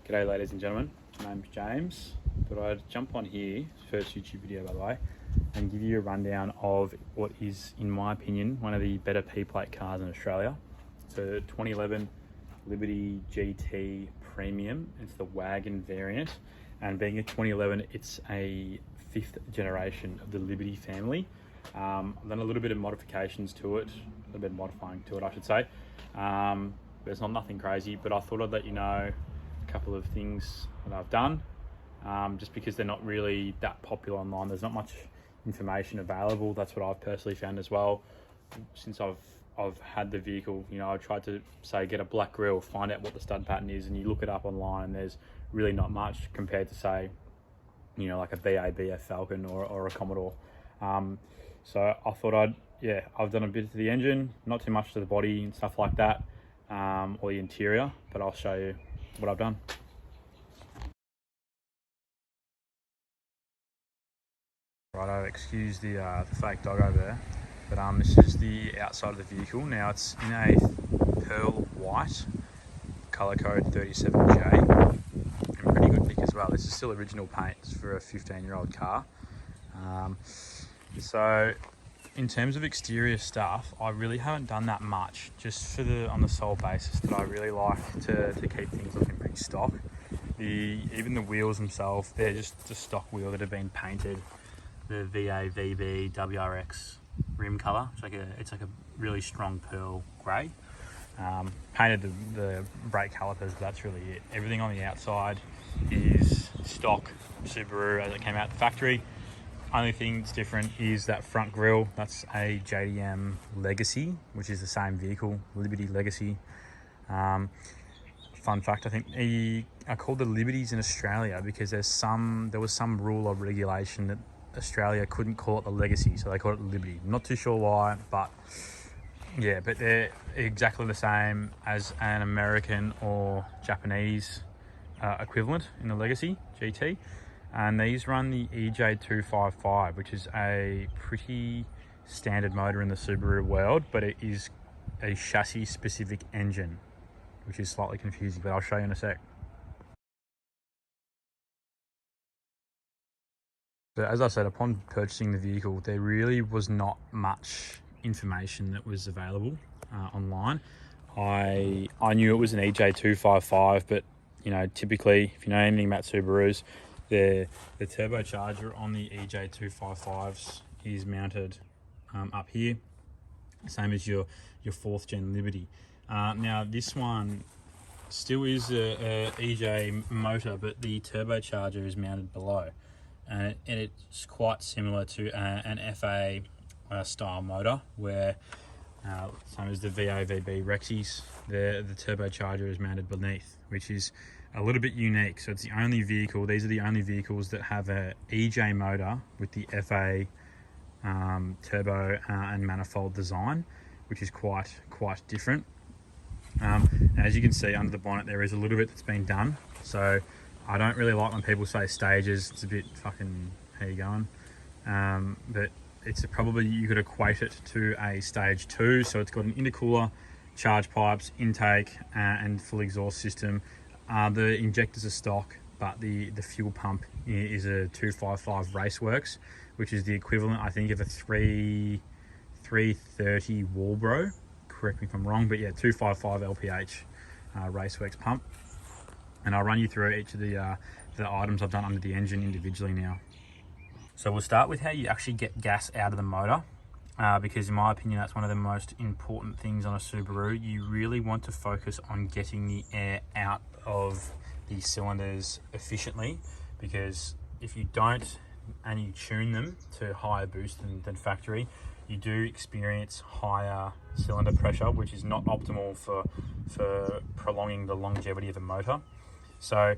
G'day ladies and gentlemen, my name's James. Thought I'd jump on here, first YouTube video by the way, and give you a rundown of what is, in my opinion, one of the better P-plate cars in Australia. It's a 2011 Liberty GT Premium. It's the Wagon variant, and being a 2011, it's a 5th generation of the Liberty family. I've done a little bit of modifications to it, a little bit of modifying to it I should say. But it's not nothing crazy, but I thought I'd let you know a couple of things that I've done, just because they're not really that popular online. There's not much information available. That's what I've personally found as well. Since I've had the vehicle, you know, I tried to say get a black grille, find out what the stud pattern is, and you look it up online and there's really not much compared to, say, you know, like a BF Falcon or a Commodore. So I thought I've done a bit to the engine, not too much to the body and stuff like that, or the interior, but I'll show you what I've done. Righto, excuse the fake dog over there, but this is the outside of the vehicle. Now it's in a pearl white, colour code 37J, and pretty good nick as well. This is still original paint for a 15-year-old car. So in terms of exterior stuff, I really haven't done that much, just on the sole basis that I really like to keep things looking pretty stock. Even the wheels themselves, they're just the stock wheel that have been painted the VA, VB, WRX rim colour. It's like a really strong pearl grey. Painted the brake calipers, but that's really it. Everything on the outside is stock Subaru as it came out the factory. Only thing that's different is that front grille. That's a JDM Legacy, which is the same vehicle, Liberty Legacy. Fun fact, I think they are called the Liberties in Australia because there was some rule or regulation that Australia couldn't call it the Legacy, so they called it the Liberty. Not too sure why, but yeah, but they're exactly the same as an American or Japanese equivalent in the Legacy GT. And these run the EJ255, which is a pretty standard motor in the Subaru world, but it is a chassis specific engine, which is slightly confusing, but I'll show you in a sec. So as I said, upon purchasing the vehicle, there really was not much information that was available online. I knew it was an EJ255, but you know, typically, if you know anything about Subarus, the turbocharger on the EJ255s is mounted up here, same as your 4th gen Liberty. Now this one still is a EJ motor, but the turbocharger is mounted below, and it's quite similar to an FA style motor, where same as the VA/VB Rexys, the turbocharger is mounted beneath, which is a little bit unique. So it's the only vehicle, these are the only vehicles that have a EJ motor with the FA turbo and manifold design, which is quite different. As you can see under the bonnet, there is a little bit that's been done. So I don't really like when people say stages. It's a bit fucking, how you going? But it's probably, you could equate it to a stage 2. So it's got an intercooler, charge pipes, intake, and full exhaust system. The injectors are stock, but the fuel pump is a 255 Raceworks, which is the equivalent, I think, of a 330 Walbro. Correct me if I'm wrong, but yeah, 255 LPH Raceworks pump. And I'll run you through each of the items I've done under the engine individually now. So we'll start with how you actually get gas out of the motor, because in my opinion, that's one of the most important things on a Subaru. You really want to focus on getting the air out of the cylinders efficiently, because if you don't and you tune them to higher boost than factory, you do experience higher cylinder pressure, which is not optimal for prolonging the longevity of the motor. So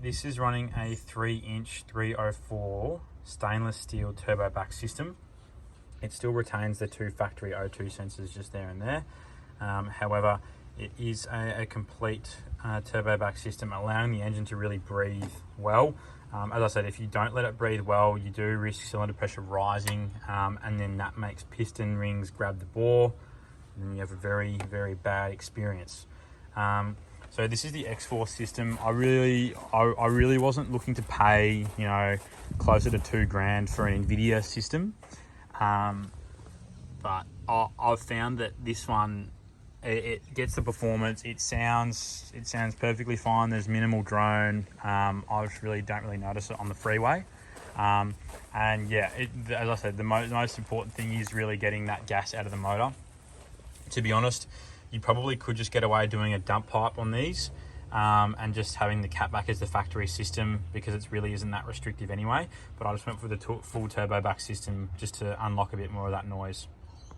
this is running a 3-inch 304 stainless steel turbo back system. It still retains the 2 factory O2 sensors just there and there. However, it is a complete turbo back system, allowing the engine to really breathe well. As I said, if you don't let it breathe well, you do risk cylinder pressure rising, and then that makes piston rings grab the bore, and then you have a very, very bad experience. So this is the X-Force system. I really wasn't looking to pay, you know, closer to $2,000 for an NVIDIA system. But I've found that this one, it gets the performance. It sounds perfectly fine. There's minimal drone. I just don't really notice it on the freeway. And yeah, as I said, the most important thing is really getting that gas out of the motor. To be honest, you probably could just get away doing a dump pipe on these, and just having the catback as the factory system, because it really isn't that restrictive anyway. But I just went for the full turbo back system just to unlock a bit more of that noise.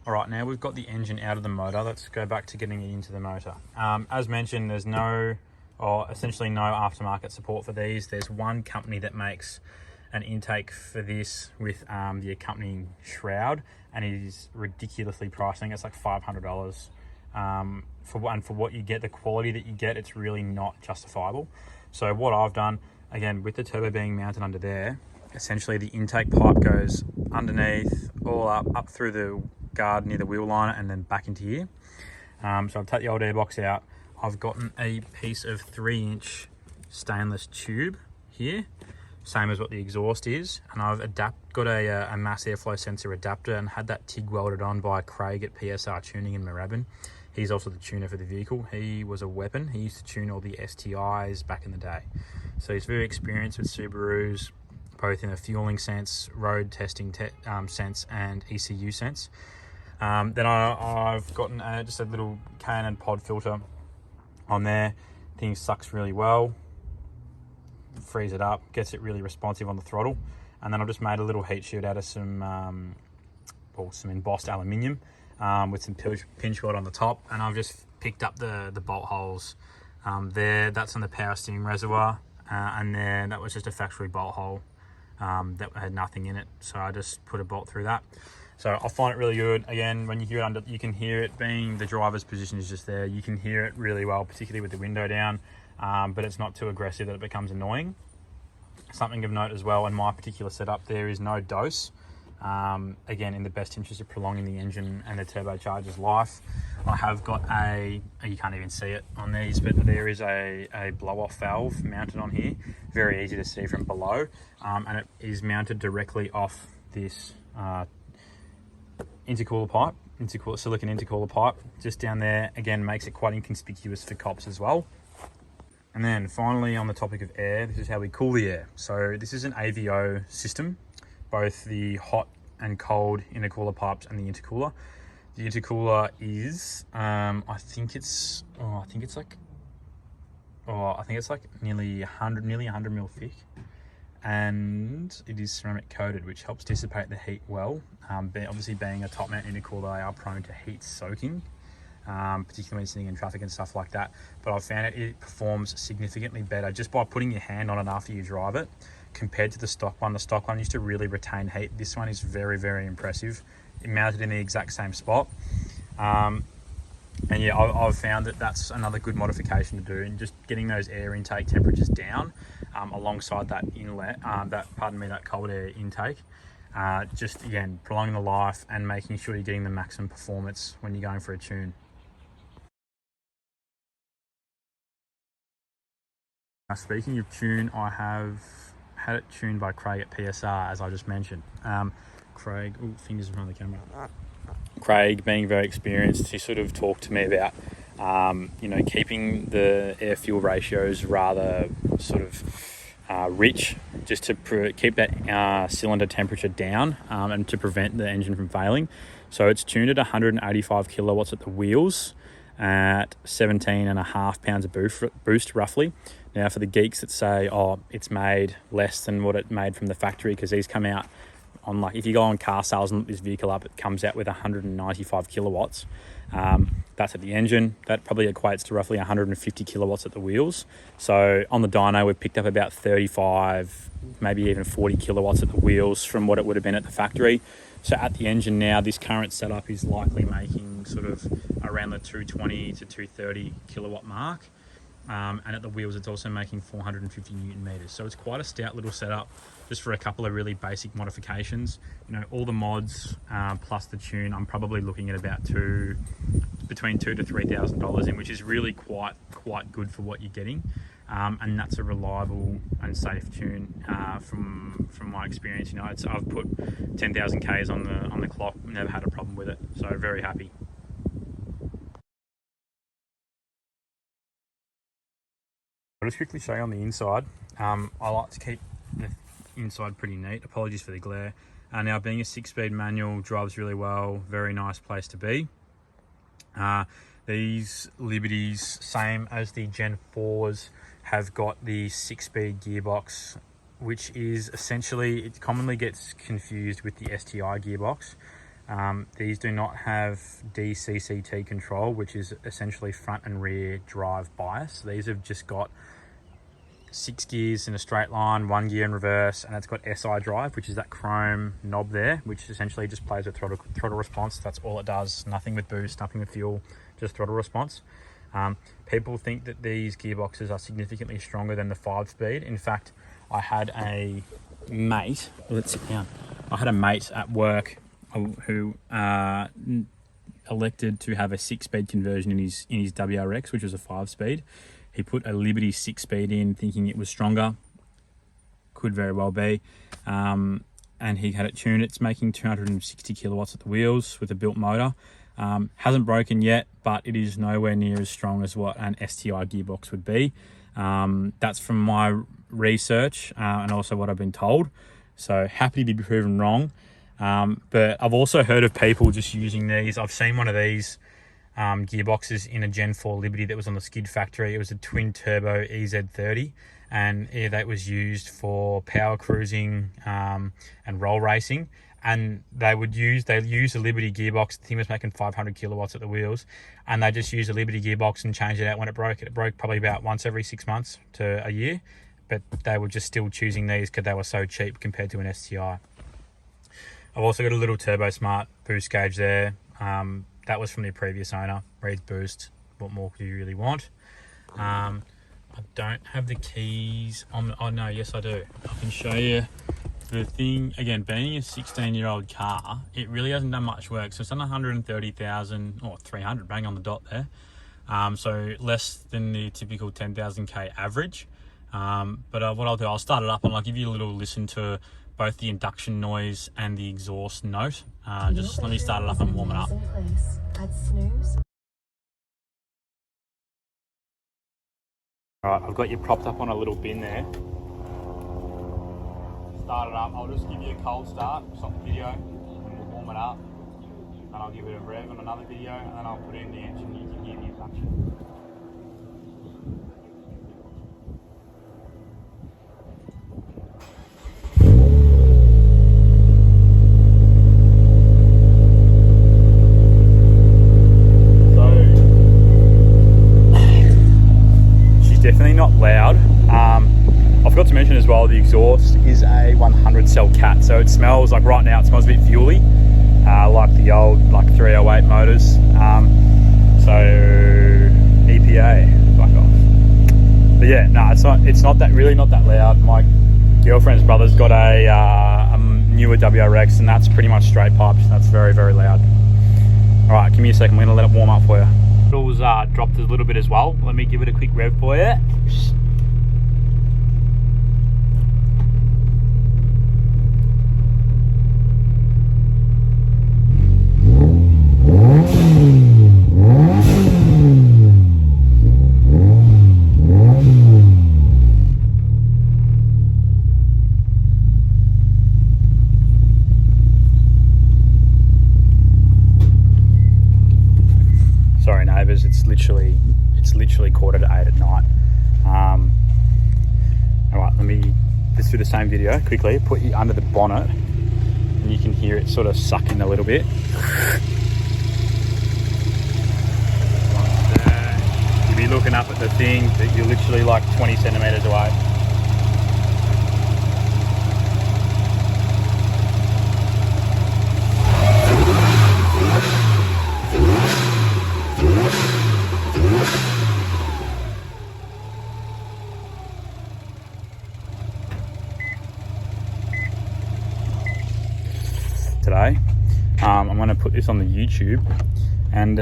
All right, now we've got the engine out of the motor. Let's go back to getting it into the motor. As mentioned, there's essentially no aftermarket support for these. There's one company that makes an intake for this with the accompanying shroud, and it is ridiculously priced. I think it's like $500. For what you get, the quality that you get, it's really not justifiable. So what I've done, again, with the turbo being mounted under there, essentially the intake pipe goes underneath, all up through the guard near the wheel liner, and then back into here. So I've taken the old airbox out. I've gotten a piece of 3-inch stainless tube here, same as what the exhaust is, and I've got a mass airflow sensor adapter and had that TIG welded on by Craig at PSR Tuning in Moorabbin. He's also the tuner for the vehicle. He was a weapon. He used to tune all the STIs back in the day. So he's very experienced with Subarus, both in a fueling sense, road testing sense, and ECU sense. Then I've gotten just a little K&N pod filter on there. Thing sucks really well, frees it up, gets it really responsive on the throttle. And then I've just made a little heat shield out of some embossed aluminium with some pinch weld on the top. And I've just picked up the bolt holes there. That's on the power steering reservoir, and then that was just a factory bolt hole that had nothing in it. So I just put a bolt through that. So I find it really good. Again, when you hear it you can hear it, being the driver's position is just there. You can hear it really well, particularly with the window down, but it's not too aggressive that it becomes annoying. Something of note as well, in my particular setup, there is no dose. Again, in the best interest of prolonging the engine and the turbocharger's life, I have got you can't even see it on these, but there is a blow-off valve mounted on here. Very easy to see from below, and it is mounted directly off this intercooler pipe, silicon intercooler pipe, just down there. Again, makes it quite inconspicuous for cops as well. And then finally, on the topic of air, this is how we cool the air. So this is an AVO system, both the hot and cold intercooler pipes and the intercooler. The intercooler is, I think it's like nearly 100 mil thick, and it is ceramic coated, which helps dissipate the heat well. Obviously, being a top mount intercooler, they are prone to heat soaking, particularly when sitting in traffic and stuff like that. But I've found it performs significantly better just by putting your hand on it after you drive it, compared to the stock one. The stock one used to really retain heat. This one is very, very impressive. It mounted in the exact same spot. And yeah, I've found that that's another good modification to do, and just getting those air intake temperatures down alongside that inlet, that cold air intake. Just again, prolonging the life and making sure you're getting the maximum performance when you're going for a tune. Now, speaking of tune, I have had it tuned by Craig at PSR, as I just mentioned. Craig, fingers in front of the camera. Craig, being very experienced, he sort of talked to me about, keeping the air-fuel ratios rather sort of rich, just to keep that cylinder temperature down and to prevent the engine from failing. So it's tuned at 185 kilowatts at the wheels, at 17.5 pounds of boost roughly. Now, for the geeks that say, it's made less than what it made from the factory, because these come out on, like, if you go on car sales and look this vehicle up, it comes out with 195 kilowatts. That's at the engine. That probably equates to roughly 150 kilowatts at the wheels. So on the dyno, we've picked up about 35, maybe even 40 kilowatts at the wheels from what it would have been at the factory. So at the engine now, this current setup is likely making sort of around the 220 to 230 kilowatt mark. And at the wheels, it's also making 450 Newton meters. So it's quite a stout little setup, just for a couple of really basic modifications. All the mods plus the tune, I'm probably looking at about between between $2,000 to $3,000 in, which is really quite good for what you're getting. And that's a reliable and safe tune from my experience. You know, I've put 10,000 Ks on the clock, never had a problem with it, so very happy. I'll just quickly show you on the inside. I like to keep the inside pretty neat. Apologies for the glare. Now, being a 6-speed manual, drives really well, very nice place to be. These Liberties, same as the Gen 4s, have got the 6-speed gearbox, which is essentially, it commonly gets confused with the STI gearbox. These do not have DCCT control, which is essentially front and rear drive bias. These have just got 6 gears in a straight line, 1 gear in reverse, and it's got SI drive, which is that chrome knob there, which essentially just plays with throttle response. That's all it does. Nothing with boost, nothing with fuel, just throttle response. People think that these gearboxes are significantly stronger than the 5-speed. In fact, I had a mate, let's sit down. I had a mate at work who elected to have a 6-speed conversion in his WRX, which was a 5-speed. He put a Liberty 6-speed in, thinking it was stronger. Could very well be. And he had it tuned. It's making 260 kilowatts at the wheels with a built motor. Hasn't broken yet, but it is nowhere near as strong as what an STI gearbox would be. That's from my research and also what I've been told. So happy to be proven wrong. But I've also heard of people just using these. I've seen one of these gearboxes in a Gen 4 Liberty that was on the skid factory. It was a twin turbo EZ30, and that was used for power cruising and roll racing. And they use a Liberty gearbox. The thing was making 500 kilowatts at the wheels, and they just used a Liberty gearbox and changed it out when it broke. It broke probably about once every 6 months to a year, but they were just still choosing these because they were so cheap compared to an STI. I've also got a little Turbo Smart boost gauge there. That was from the previous owner. Reads boost. What more do you really want? I don't have the keys on. Oh no, yes I do. I can show you the thing. Again, being a 16-year-old car, it really hasn't done much work. So it's done 130,000 or 300, bang on the dot there. So less than the typical 10,000 K average. But what I'll do, I'll start it up and I'll give you a little listen to both the induction noise and the exhaust note. Just let me start it up and warm it up. All right, I've got you propped up on a little bin there. Start it up. I'll just give you a cold start, stop the video, and we'll warm it up. Then I'll give it a rev on another video, and then I'll put in the engine. You can hear the induction. Definitely not loud. I forgot to mention as well, the exhaust is a 100 cell cat, so it smells like, right now it smells a bit fuely, like the old 308 motors. So EPA, fuck off. But yeah, no, it's not that loud. My girlfriend's brother's got a newer WRX, and that's pretty much straight pipes. That's very, very loud. All right, give me a second. We're gonna let it warm up for you. It was dropped a little bit as well. Let me give it a quick rev for you. Sorry neighbours, it's literally 7:45 at night. Alright, let's do the same video quickly. Put you under the bonnet and you can hear it sort of sucking a little bit. You'll be looking up at the thing that you're literally like 20 centimetres away. Today I'm going to put this on the YouTube, and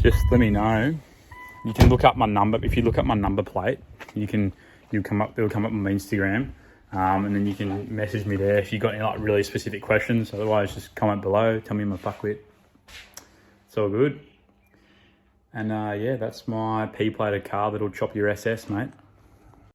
just let me know. You can look up my number. If you look up my number plate, it'll come up on my Instagram. And then you can message me there if you've got any like really specific questions. Otherwise, just comment below. Tell me I'm a fuckwit. It's all good. And yeah, that's my P-plated car that'll chop your SS, mate.